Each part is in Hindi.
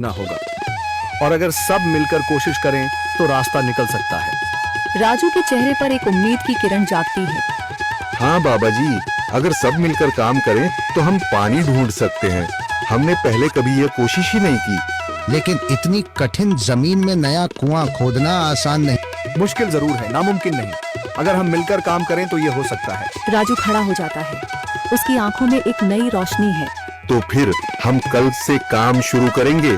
ना होगा, और अगर सब मिलकर कोशिश करें तो रास्ता निकल सकता है। राजू के चेहरे पर एक उम्मीद की किरण जागती है। हाँ बाबा जी, अगर सब मिलकर काम करें तो हम पानी ढूंढ सकते हैं। हमने पहले कभी यह कोशिश ही नहीं की। लेकिन इतनी कठिन जमीन में नया कुआं खोदना आसान नहीं। मुश्किल जरूर है, नामुमकिन नहीं। अगर हम मिलकर काम करें तो ये हो सकता है। राजू खड़ा हो जाता है। उसकी आंखों में एक नई रोशनी है। तो फिर हम कल से काम शुरू करेंगे।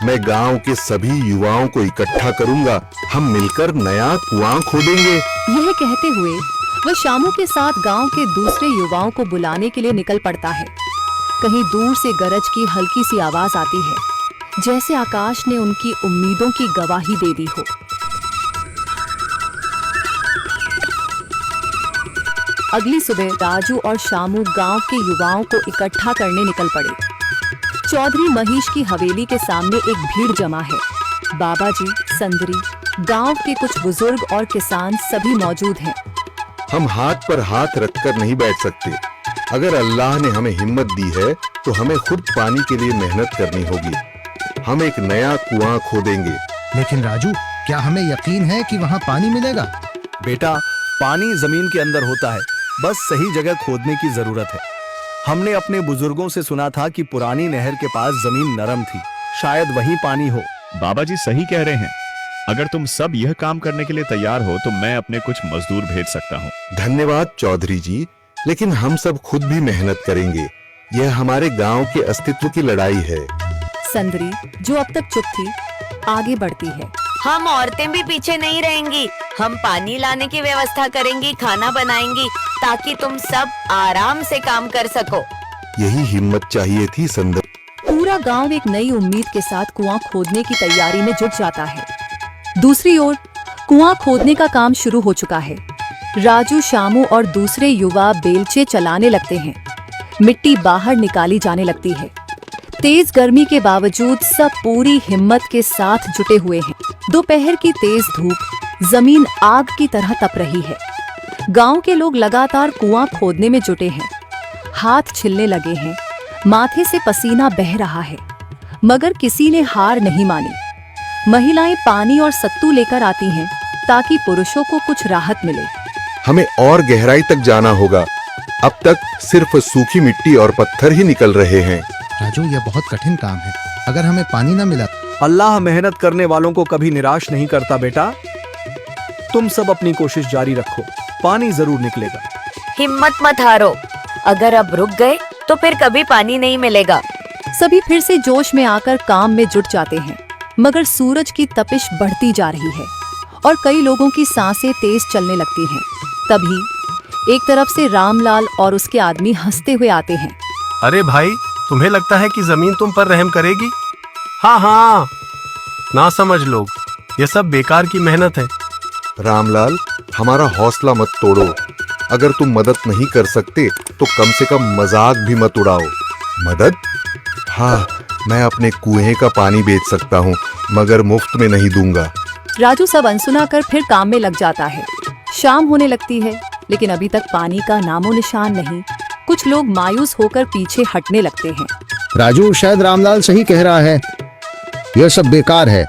मैं गांव के सभी युवाओं को इकट्ठा करूंगा। हम मिलकर नया कुआं खोदेंगे। यह कहते हुए वह शामू के साथ गांव के दूसरे युवाओं को बुलाने के लिए निकल पड़ता है। कहीं दूर से गरज की हल्की सी आवाज आती है, जैसे आकाश ने उनकी उम्मीदों की गवाही दे दी हो। अगली सुबह राजू और शामू गांव के युवाओं को इकट्ठा करने निकल पड़े। चौधरी महेश की हवेली के सामने एक भीड़ जमा है। बाबा जी, संदरी, गांव के कुछ बुजुर्ग और किसान सभी मौजूद हैं। हम हाथ पर हाथ रखकर नहीं बैठ सकते। अगर अल्लाह ने हमें हिम्मत दी है तो हमें खुद पानी के लिए मेहनत करनी होगी। हम एक नया कुआं खोदेंगे। लेकिन राजू, क्या हमें यकीन है कि वहाँ पानी मिलेगा? बेटा, पानी जमीन के अंदर होता है, बस सही जगह खोदने की जरूरत है। हमने अपने बुजुर्गों से सुना था कि पुरानी नहर के पास जमीन नरम थी, शायद वहीं पानी हो। बाबा जी सही कह रहे हैं। अगर तुम सब यह काम करने के लिए तैयार हो तो मैं अपने कुछ मजदूर भेज सकता हूँ। धन्यवाद चौधरी जी, लेकिन हम सब खुद भी मेहनत करेंगे। यह हमारे गांव के अस्तित्व की लड़ाई है। संदरी, जो अब तक चुप थी, आगे बढ़ती है। हम औरतें भी पीछे नहीं रहेंगी। हम पानी लाने की व्यवस्था करेंगी, खाना बनाएंगी, ताकि तुम सब आराम से काम कर सको। यही हिम्मत चाहिए थी संदर। पूरा गांव एक नई उम्मीद के साथ कुआं खोदने की तैयारी में जुट जाता है। दूसरी ओर कुआं खोदने का काम शुरू हो चुका है। राजू, शामू और दूसरे युवा बेलचे चलाने लगते हैं। मिट्टी बाहर निकाली जाने लगती है। तेज गर्मी के बावजूद सब पूरी हिम्मत के साथ जुटे हुए हैं। दोपहर की तेज धूप जमीन आग की तरह तप रही है। गांव के लोग लगातार कुआं खोदने में जुटे हैं। हाथ छिलने लगे हैं, माथे से पसीना बह रहा है, मगर किसी ने हार नहीं मानी। महिलाएं पानी और सत्तू लेकर आती हैं ताकि पुरुषों को कुछ राहत मिले। हमें और गहराई तक जाना होगा। अब तक सिर्फ सूखी मिट्टी और पत्थर ही निकल रहे हैं। राजू, यह बहुत कठिन काम है। अगर हमें पानी न मिला। अल्लाह मेहनत करने वालों को कभी निराश नहीं करता बेटा। तुम सब अपनी कोशिश जारी रखो, पानी जरूर निकलेगा। हिम्मत मत हारो। अगर अब रुक गए तो फिर कभी पानी नहीं मिलेगा। सभी फिर से जोश में आकर काम में जुट जाते हैं, मगर सूरज की तपिश बढ़ती जा रही है और कई लोगों की सांसें तेज चलने लगती हैं। तभी एक तरफ से रामलाल और उसके आदमी हंसते हुए आते हैं। अरे भाई, तुम्हें लगता है कि जमीन तुम पर रहम करेगी? हाँ हाँ, ना समझ लोग, ये सब बेकार की मेहनत है। रामलाल, हमारा हौसला मत तोड़ो। अगर तुम मदद नहीं कर सकते तो कम से कम मजाक भी मत उड़ाओ। मदद? हाँ, मैं अपने कुएं का पानी बेच सकता हूँ, मगर मुफ्त में नहीं दूंगा। राजू सब अनसुना कर फिर काम में लग जाता है। शाम होने लगती है, लेकिन अभी तक पानी का नामो निशान नहीं। कुछ लोग मायूस होकर पीछे हटने लगते हैं। राजू, शायद रामलाल सही कह रहा है। यह सब बेकार है।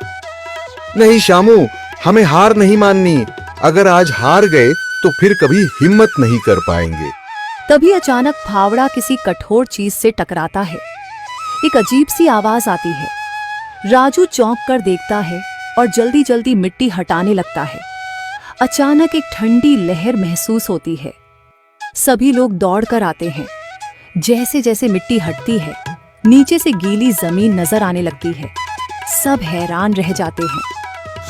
नहीं शामू, हमें हार नहीं माननी। अगर आज हार गए तो फिर कभी हिम्मत नहीं कर पाएंगे। तभी अचानक फावड़ा किसी कठोर चीज से टकराता है। एक अजीब सी आवाज आती है। राजू चौंक कर देखता है और जल्दी जल्दी मिट्टी हटाने लगता है। अचानक एक ठंडी लहर महसूस होती है। सभी लोग दौड़ कर आते हैं। जैसे जैसे मिट्टी हटती है, नीचे से गीली जमीन नजर आने लगती है। सब हैरान रह जाते हैं।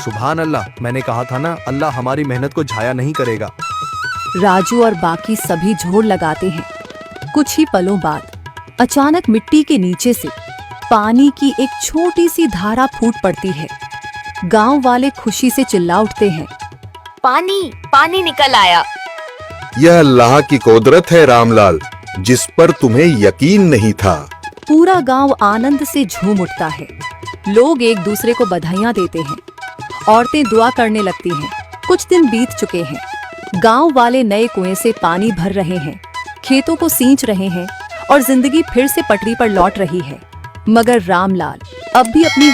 सुभान अल्लाह, मैंने कहा था ना, अल्लाह हमारी मेहनत को झाया नहीं करेगा। राजू और बाकी सभी जोर लगाते हैं। कुछ ही पलों बाद अचानक मिट्टी के नीचे से पानी की एक छोटी सी धारा फूट पड़ती है। गांव वाले खुशी से चिल्ला उठते हैं। पानी पानी निकल आया। यह अल्लाह की कुदरत है रामलाल, जिस पर तुम्हें यकीन नहीं था। पूरा गांव आनंद से झूम उठता है। लोग एक दूसरे को बधाइयां देते हैं। औरतें दुआ करने लगती हैं। कुछ दिन बीत चुके हैं। गांव वाले नए कुएं से पानी भर रहे हैं, खेतों को सींच रहे हैं और जिंदगी फिर से पटरी पर लौट रही है। मगर रामलाल अब भी अपनी